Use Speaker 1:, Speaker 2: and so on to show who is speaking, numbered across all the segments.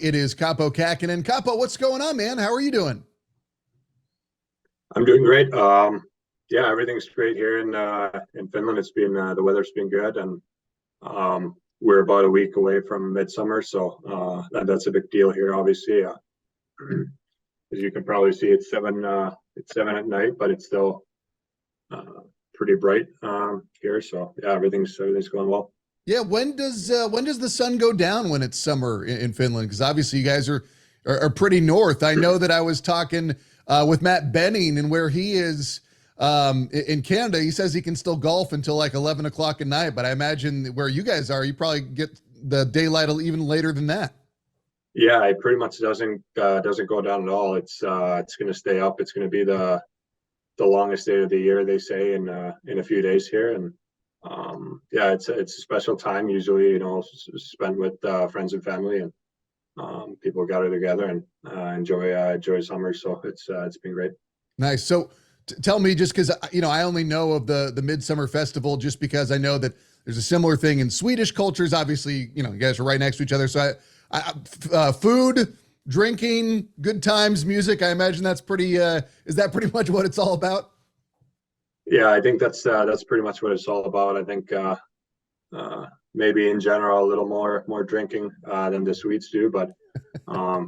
Speaker 1: It is Kaapo Kahkonen. Kaapo, what's going on, man? How are you doing?
Speaker 2: I'm doing great. Yeah, everything's great here in Finland. It's been the weather's been good, and we're about a week away from midsummer, so that's a big deal here. Obviously, as you can probably see, it's 7 at night, but it's still uh, pretty bright here. So yeah, everything's going well.
Speaker 1: Yeah, when does the sun go down when it's summer in Finland? Because obviously you guys are pretty north. I know that I was talking with Matt Benning, and where he is in Canada, he says he can still golf until like 11 o'clock at night. But I imagine where you guys are, you probably get the daylight even later than that.
Speaker 2: Yeah, it pretty much doesn't go down at all. It's going to stay up. It's going to be the longest day of the year, they say, in a few days here. And yeah, it's a special time usually, spent with friends and family, and people gather together and enjoy summer. So it's been great.
Speaker 1: Nice. So tell me, just because I only know of the Midsummer Festival, just because I know that there's a similar thing in Swedish cultures. Obviously, you guys are right next to each other. So food, drinking, good times, music. I imagine that's pretty. Is that pretty much what it's all about?
Speaker 2: Yeah, I think that's pretty much what it's all about. I think maybe in general a little more drinking than the Swedes do, but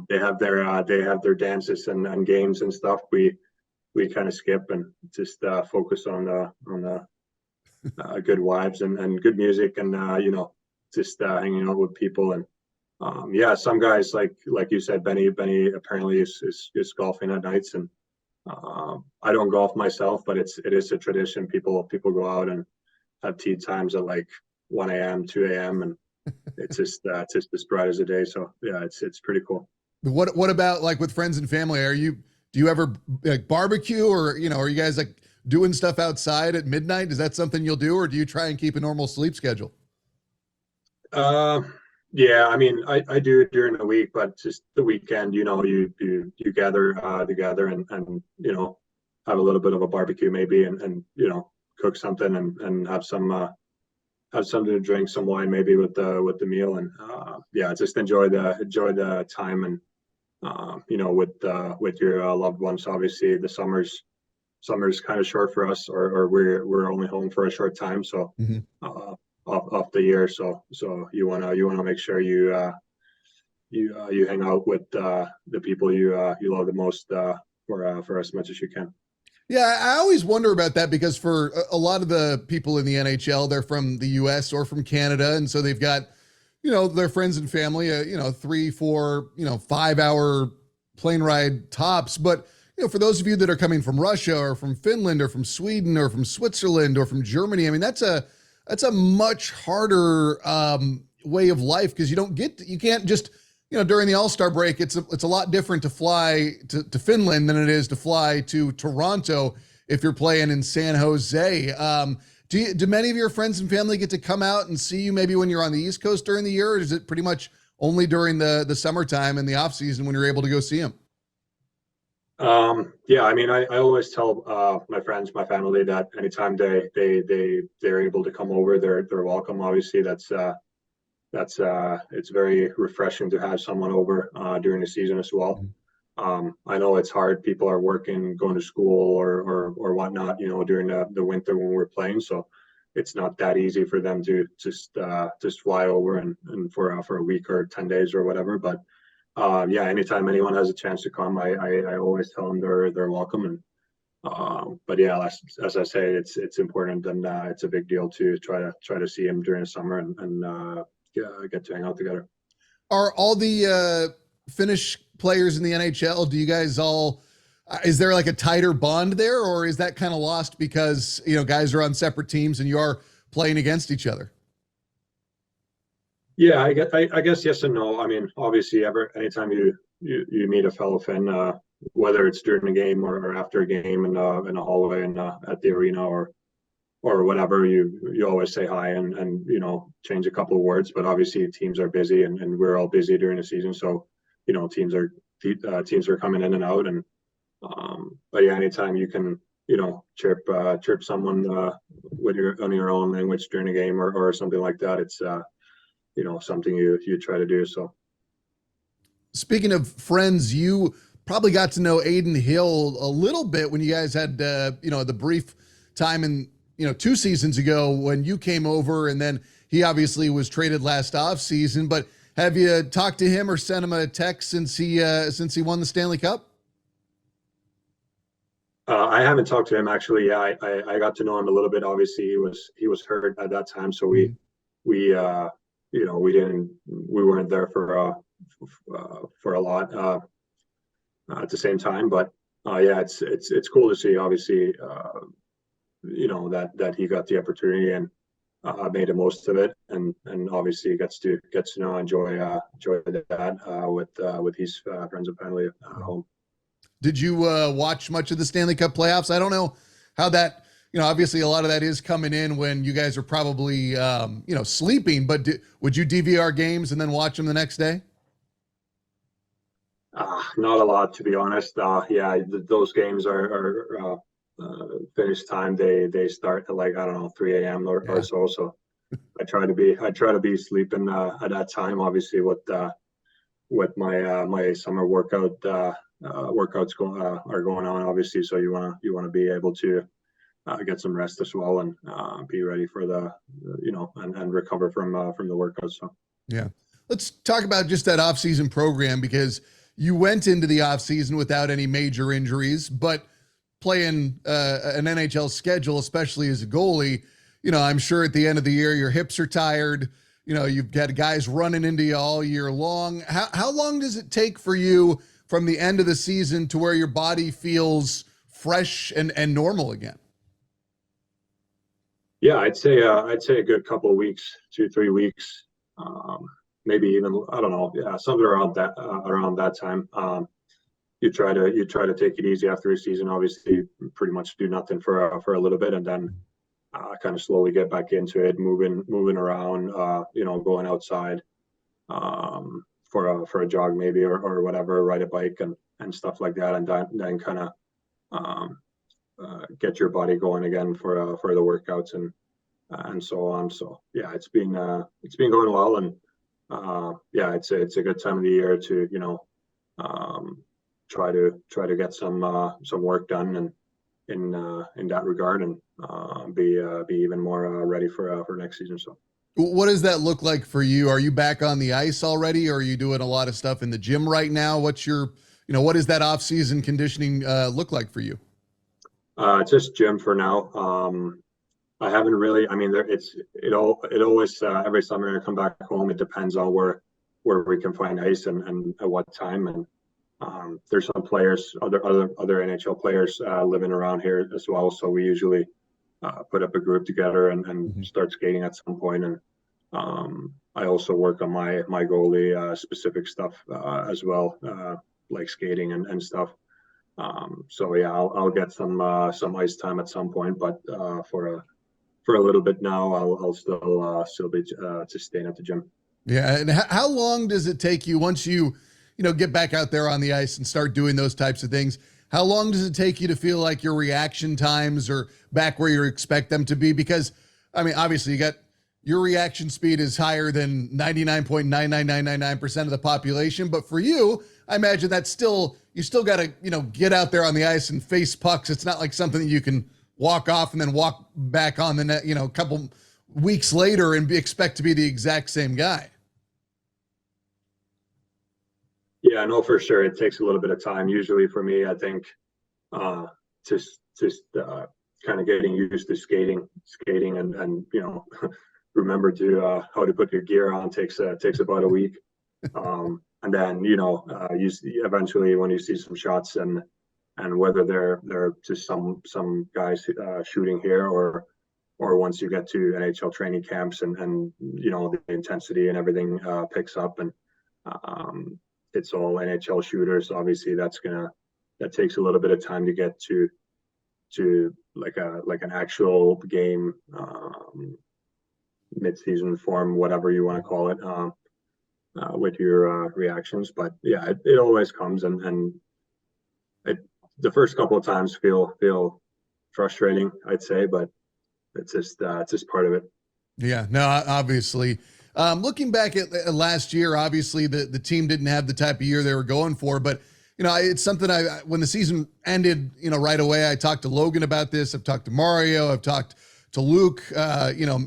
Speaker 2: they have their dances and games and stuff. We kind of skip and just focus on the good vibes and good music, and just hanging out with people. And yeah, some guys like you said, Benny apparently is golfing at nights, and I don't golf myself, but it is a tradition. People go out and have tea times at like 1 a.m., 2 a.m., and it's just as bright as a day. So yeah, it's pretty cool.
Speaker 1: What about like with friends and family? Do you ever like barbecue, or are you guys like doing stuff outside at midnight? Is that something you'll do, or do you try and keep a normal sleep schedule?
Speaker 2: Uh, yeah, I mean, I do it during the week, but just the weekend, you gather together and have a little bit of a barbecue maybe, and cook something and have something to drink, some wine maybe with the meal, and yeah, just enjoy the time, and with your loved ones. Obviously, the summer's kind of short for us, or we're only home for a short time, so
Speaker 1: Mhm.
Speaker 2: off the year. So you wanna make sure you hang out with the people you love the most for as much as you can.
Speaker 1: Yeah, I always wonder about that because for a lot of the people in the NHL, they're from the US or from Canada. And so they've got, their friends and family, 3, 4, 5 hour plane ride tops. But, for those of you that are coming from Russia or from Finland or from Sweden or from Switzerland or from Germany, I mean, that's a much harder way of life, because you can't just, during the All-Star break, it's a lot different to fly to Finland than it is to fly to Toronto if you're playing in San Jose. Do many of your friends and family get to come out and see you maybe when you're on the East Coast during the year, or is it pretty much only during the summertime and the off season when you're able to go see them?
Speaker 2: Yeah, I mean, I always tell my friends, my family, that anytime they're able to come over, they're welcome. Obviously, that's it's very refreshing to have someone over during the season as well. I know it's hard. People are working, going to school, or whatnot, during the winter when we're playing. So it's not that easy for them to just fly over and for a week or 10 days or whatever. But yeah, anytime anyone has a chance to come, I always tell them they're welcome. And but yeah, as I say, it's important, and it's a big deal to try to see him during the summer, and get to hang out together.
Speaker 1: Are all the Finnish players in the NHL, do you guys all, is there like a tighter bond there, or is that kind of lost because, guys are on separate teams and you are playing against each other?
Speaker 2: Yeah, I guess yes and no. I mean, obviously, anytime you meet a fellow Finn, whether it's during a game or after a game in a hallway and at the arena or whatever, you always say hi and change a couple of words. But obviously, teams are busy, and we're all busy during the season, so teams are coming in and out. And but yeah, anytime you can chirp someone with your own language during a game or something like that, it's something you try to do. So
Speaker 1: speaking of friends, you probably got to know Aiden Hill a little bit when you guys had, the brief time in, 2 seasons ago when you came over, and then he obviously was traded last off-season. But have you talked to him or sent him a text since he won the Stanley Cup?
Speaker 2: I haven't talked to him actually. Yeah, I got to know him a little bit. Obviously, he was hurt at that time, so we we weren't there for a lot at the same time. But yeah, it's cool to see. Obviously, that he got the opportunity and made the most of it, and obviously gets to enjoy that with his friends and family at home.
Speaker 1: Did you watch much of the Stanley Cup playoffs? I don't know how that, obviously a lot of that is coming in when you guys are probably, sleeping, but would you DVR games and then watch them the next day?
Speaker 2: Not a lot, to be honest. Yeah, those games are finish time. They start at, like, I don't know, 3 a.m. or so. So I try to be sleeping at that time. Obviously, with my summer workouts are going on, obviously, so you want to be able to get some rest as well, and be ready for and recover from the workouts. So
Speaker 1: yeah, let's talk about just that off-season program, because you went into the off-season without any major injuries, but playing an NHL schedule, especially as a goalie, I'm sure at the end of the year your hips are tired. You've got guys running into you all year long. How long does it take for you from the end of the season to where your body feels fresh and normal again?
Speaker 2: Yeah, I'd say a good couple of weeks, 2-3 weeks, maybe even, I don't know, yeah, something around that time. You try to take it easy after a season. Obviously, pretty much do nothing for a little bit, and then kind of slowly get back into it, moving around, going outside for a jog maybe, or whatever, ride a bike and stuff like that, and then kind of get your body going again for the workouts and so on. So yeah, it's been going well, and yeah, it's a good time of the year to try to get some work done, and in that regard, and be even more ready for next season. So
Speaker 1: what does that look like for you? Are you back on the ice already, or are you doing a lot of stuff in the gym right now? What's your, what does that off-season conditioning look like for you?
Speaker 2: Just gym for now. I haven't really. I mean, it always every summer I come back home. It depends on where we can find ice and at what time. And there's some players, other NHL players living around here as well. So we usually put up a group together and start skating at some point. And I also work on my goalie specific stuff as well, like skating and stuff. So yeah, I'll get some ice time at some point, but for a little bit now, I'll still be just staying at the gym.
Speaker 1: Yeah, and how long does it take you once you get back out there on the ice and start doing those types of things? How long does it take you to feel like your reaction times are back where you expect them to be? Because, I mean, obviously your reaction speed is higher than 99.99999% of the population. But for you, I imagine you still got to, get out there on the ice and face pucks. It's not like something that you can walk off and then walk back on the net, a couple weeks later and expect to be the exact same guy.
Speaker 2: Yeah, no, for sure. It takes a little bit of time. Usually for me, I think just kind of getting used to skating and remember to how to put your gear on takes about a week. And then you see, eventually when you see some shots and whether they're just some guys shooting here, or once you get to NHL training camps and the intensity and everything picks up, and it's all NHL shooters. Obviously, that takes a little bit of time to get to like an actual game, mid-season form, whatever you want to call it, with your reactions. But yeah, it always comes, and the first couple of times feel frustrating, I'd say, but it's just part of it.
Speaker 1: Yeah, no, obviously. Looking back at last year, obviously the team didn't have the type of year they were going for, but it's something when the season ended, right away, I talked to Logan about this. I've talked to Mario. I've talked to Luke,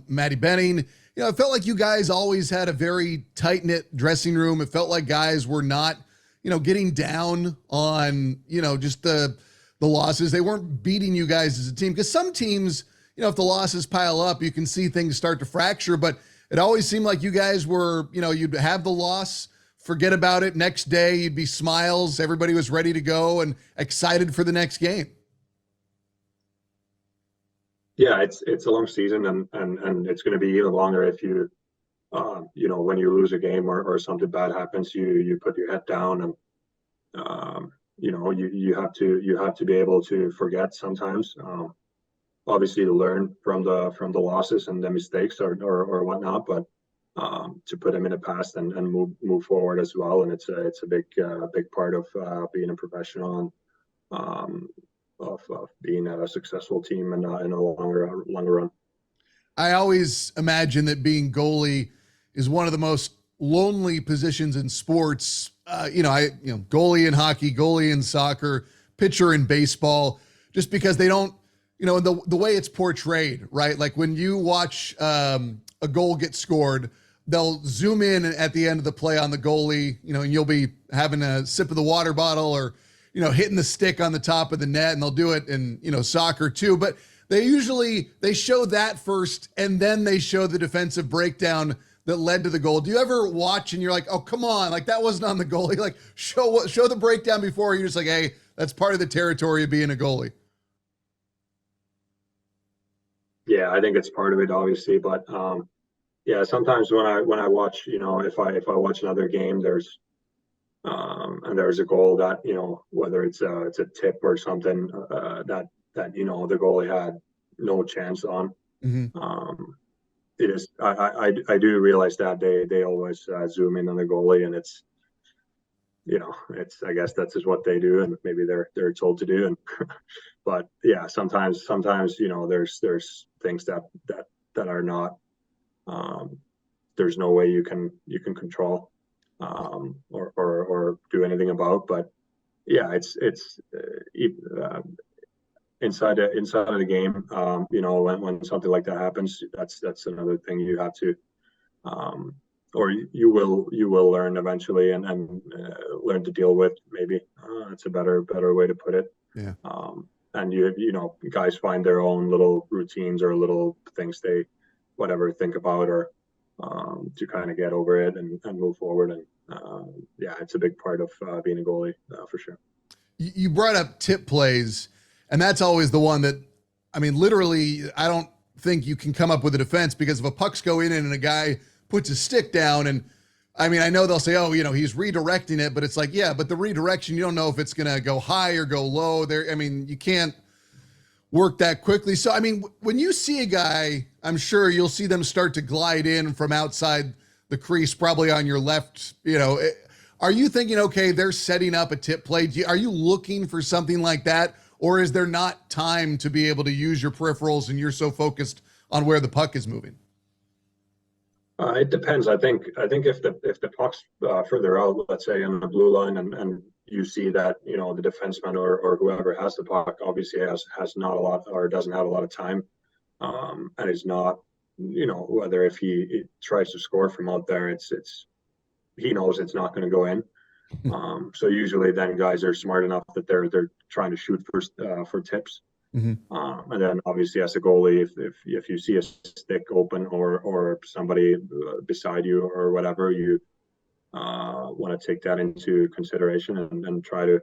Speaker 1: Matty Benning. It felt like you guys always had a very tight knit dressing room. It felt like guys were not, getting down on, just the losses. They weren't beating you guys as a team, because some teams, if the losses pile up, you can see things start to fracture, but it always seemed like you guys were, you'd have the loss, forget about it. Next day, you'd be smiles. Everybody was ready to go and excited for the next game.
Speaker 2: Yeah, it's a long season, and it's going to be even longer if you, when you lose a game or something bad happens, you put your head down, and you have to be able to forget sometimes. Obviously, to learn from the losses and the mistakes or whatnot, but to put them in the past and move forward as well. And it's a big part of being a professional, and of being a successful team in a longer run.
Speaker 1: I always imagine that being goalie is one of the most lonely positions in sports. Goalie in hockey, goalie in soccer, pitcher in baseball, just because they don't, the way it's portrayed, right? Like when you watch a goal get scored, they'll zoom in at the end of the play on the goalie, and you'll be having a sip of the water bottle, or, hitting the stick on the top of the net, and they'll do it in, soccer too. But they show that first, and then they show the defensive breakdown that led to the goal. Do you ever watch and you're like, oh, come on, like that wasn't on the goalie? Like show the breakdown before. You're just like, hey, that's part of the territory of being a goalie.
Speaker 2: Yeah, I think it's part of it, obviously, but yeah, sometimes when I watch, if I watch another game, and there's a goal that, whether it's a tip or something, that the goalie had no chance on.
Speaker 1: Mm-hmm.
Speaker 2: It is, I do realize that they always zoom in on the goalie, and it's I guess that's just what they do, and maybe they're told to do. And but yeah, sometimes there's things that are not, there's no way you can control, or do anything about. But yeah, it's inside of the game. When something like that happens, that's another thing you have to, or you will learn eventually, and learn to deal with. Maybe it's a better way to put it.
Speaker 1: Yeah.
Speaker 2: And guys find their own little routines or little things they think about, or to kind of get over it and move forward. And yeah, it's a big part of being a goalie, for sure.
Speaker 1: You brought up tip plays, and that's always the one that, literally, I don't think you can come up with a defense, because if a puck's going in and a guy puts his stick down, and I know they'll say, oh, he's redirecting it, but it's like, yeah, but the redirection, you don't know if it's going to go high or go low there. You can't work that quickly. So, when you see a guy, I'm sure you'll see them start to glide in from outside the crease, probably on your left, are you thinking, okay, they're setting up a tip play? Are you looking for something like that? Or is there not time to be able to use your peripherals and you're so focused on where the puck is moving?
Speaker 2: It depends. I think if the puck's further out, let's say on the blue line, and you see that the defenseman or whoever has the puck obviously has not a lot, or doesn't have a lot of time, and is not, whether if he tries to score from out there, it's he knows it's not going to go in. So usually then guys are smart enough that they're trying to shoot for tips.
Speaker 1: Mm-hmm.
Speaker 2: And then obviously as a goalie, if you see a stick open or somebody beside you or whatever, you want to take that into consideration and try to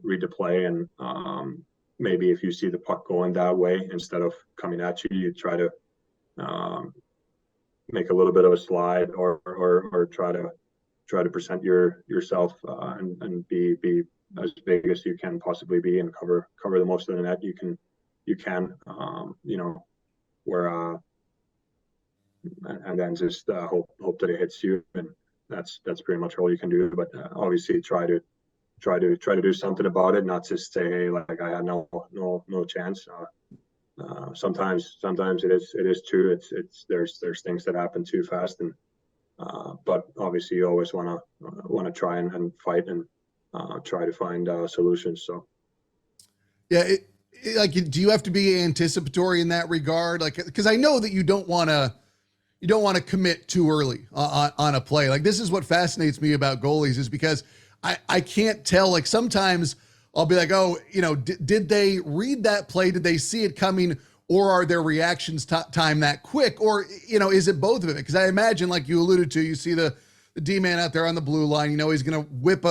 Speaker 2: read the play. And maybe if you see the puck going that way instead of coming at you, you try to make a little bit of a slide, or try to present yourself and be as big as you can possibly be, and cover the most of the net you can, where and then just hope that it hits you, and that's pretty much all you can do. But obviously try to do something about it, not just say, hey, like I had no chance. Sometimes it is too. There's things that happen too fast, and but obviously you always want to try and fight and try to find solutions. So
Speaker 1: Yeah, like, do you have to be anticipatory in that regard? Like, because I know that you don't want to commit too early on a play. Like, this is what fascinates me about goalies, is because I can't tell. Like, sometimes I'll be like, oh, did they read that play? Did they see it coming? Or are their reactions time that quick? Or, is it both of it? Because I imagine, like you alluded to, you see the D-man out there on the blue line, he's going to whip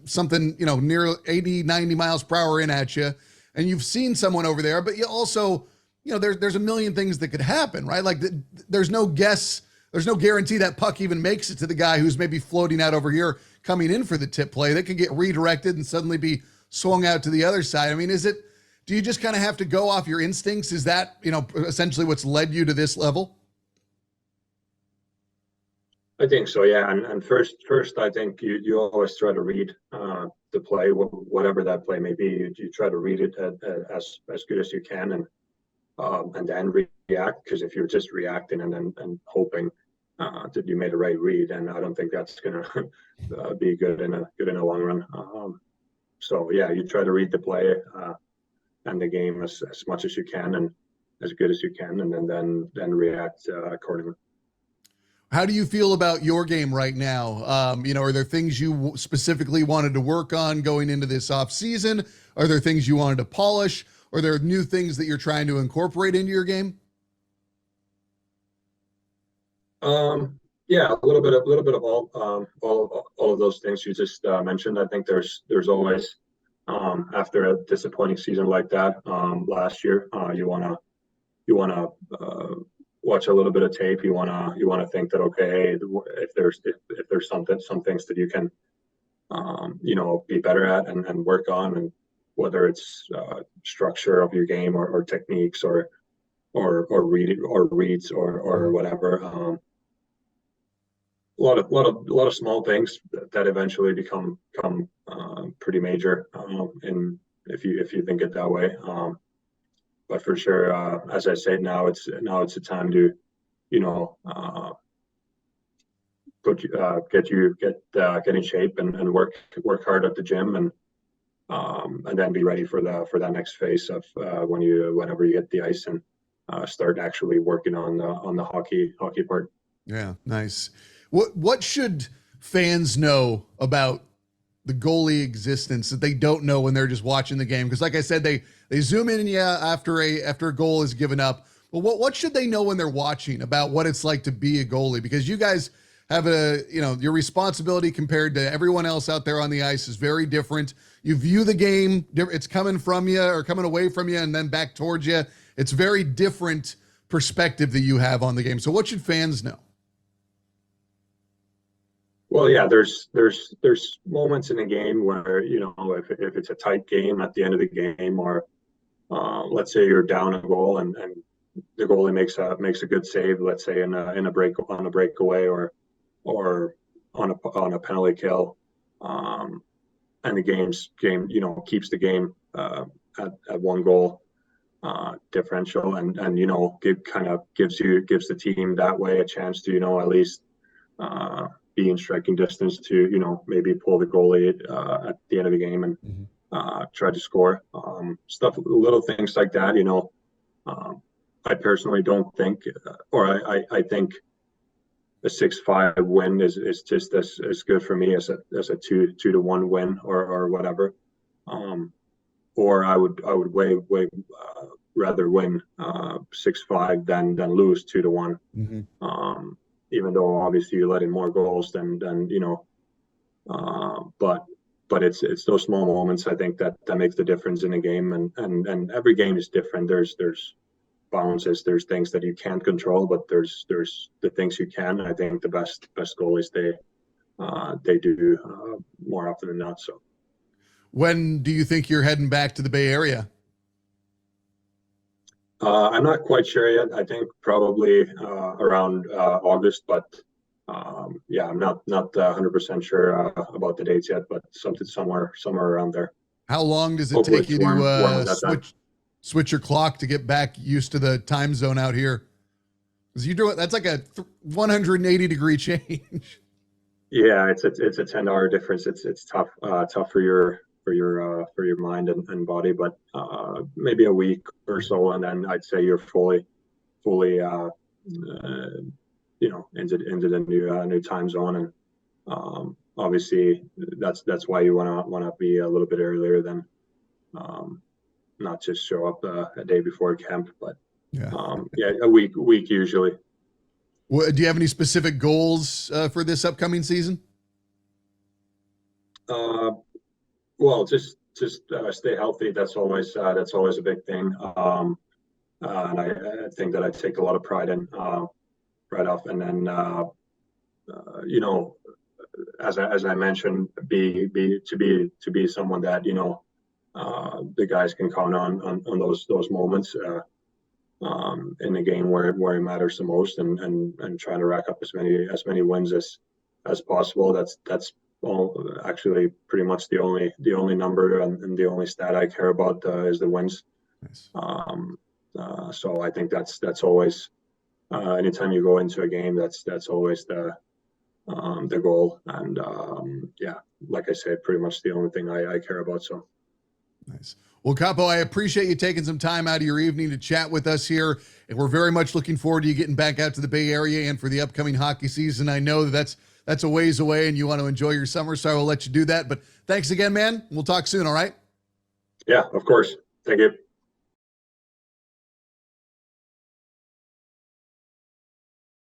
Speaker 1: something, near 80, 90 miles per hour in at you. And you've seen someone over there, but you also, there's a million things that could happen, right? Like, there's no guarantee that puck even makes it to the guy who's maybe floating out over here coming in for the tip play. That could get redirected and suddenly be swung out to the other side. I mean, do you just kind of have to go off your instincts? Is that, essentially what's led you to this level?
Speaker 2: I think so, yeah. And first, I think you always try to read the play, whatever that play may be. You try to read it as good as you can, and then react. Because if you're just reacting and then hoping that you made the right read, and I don't think that's gonna be good in a long run. So yeah, you try to read the play and the game as much as you can and as good as you can, and then react accordingly.
Speaker 1: How do you feel about your game right now? Are there things you specifically wanted to work on going into this off season? Are there things you wanted to polish? Are there new things that you're trying to incorporate into your game?
Speaker 2: Yeah, a little bit of all of those things you just mentioned. I think there's always after a disappointing season like that last year, you wanna watch a little bit of tape. You wanna think that, okay, if there's some things that you can be better at and work on, and whether it's structure of your game or techniques or reads or whatever. A lot of small things that eventually become pretty major, and if you think it that way. But for sure, as I said, now it's a time to get in shape and work hard at the gym, and then be ready for that next phase of whenever you get the ice and start actually working on the hockey part.
Speaker 1: Yeah, nice. What should fans know about the goalie existence that they don't know when they're just watching the game? Because, like I said, they zoom in, yeah, after a goal is given up. But what should they know when they're watching about what it's like to be a goalie? Because you guys have your responsibility compared to everyone else out there on the ice is very different. You view the game, it's coming from you or coming away from you and then back towards you. It's very different perspective that you have on the game. So what should fans know?
Speaker 2: Well, yeah, there's moments in a game where, if it's a tight game at the end of the game, or let's say you're down a goal and the goalie makes a good save, let's say in a breakaway or on a penalty kill, and the game keeps the game at one goal differential, and gives the team that way a chance to at least be in striking distance to maybe pull the goalie at the end of the game and try to score. Little things like that. I personally don't think, or I think a 6-5 win is just as good for me as a 2-1 win or whatever. Or I would way rather win 6-5 than lose 2-1. Even though obviously you're letting more goals than but it's those small moments, I think, that makes the difference in a game, and every game is different. There's bounces, there's things that you can't control, but there's the things you can. I think the best goalies they do more often than not. So
Speaker 1: when do you think you're heading back to the Bay Area?
Speaker 2: I'm not quite sure yet. I think probably around August, but yeah, I'm not 100% sure about the dates yet, but somewhere around there.
Speaker 1: How long does it
Speaker 2: Hopefully
Speaker 1: take
Speaker 2: it's
Speaker 1: you
Speaker 2: warm
Speaker 1: to
Speaker 2: at that time.
Speaker 1: switch? switch your clock to get back used to the time zone out here. Because you do it, that's like a 180-degree change.
Speaker 2: Yeah, it's a 10-hour difference. It's tough for your mind and body, but maybe a week or so, and then I'd say you're fully into the new time zone, and obviously that's why you want to be a little bit earlier than not just show up a day before camp, but
Speaker 1: Yeah.
Speaker 2: a week usually.
Speaker 1: Do you have any specific goals for this upcoming season?
Speaker 2: Well, just stay healthy. That's always a big thing. And I think that I take a lot of pride in right off. And then as I mentioned, to be someone that the guys can count on those moments in the game where it matters the most, and trying to rack up as many wins as possible. That's all actually pretty much the only number and the only stat I care about is the wins.
Speaker 1: Nice.
Speaker 2: So I think that's always anytime you go into a game, that's always the goal, and like I said, pretty much the only thing I care about. So
Speaker 1: nice. Well, Kaapo, I appreciate you taking some time out of your evening to chat with us here, and we're very much looking forward to you getting back out to the Bay Area and for the upcoming hockey season. I know that's a ways away and you want to enjoy your summer, so I will let you do that. But thanks again, man. We'll talk soon, all right?
Speaker 2: Yeah, of course. Thank you.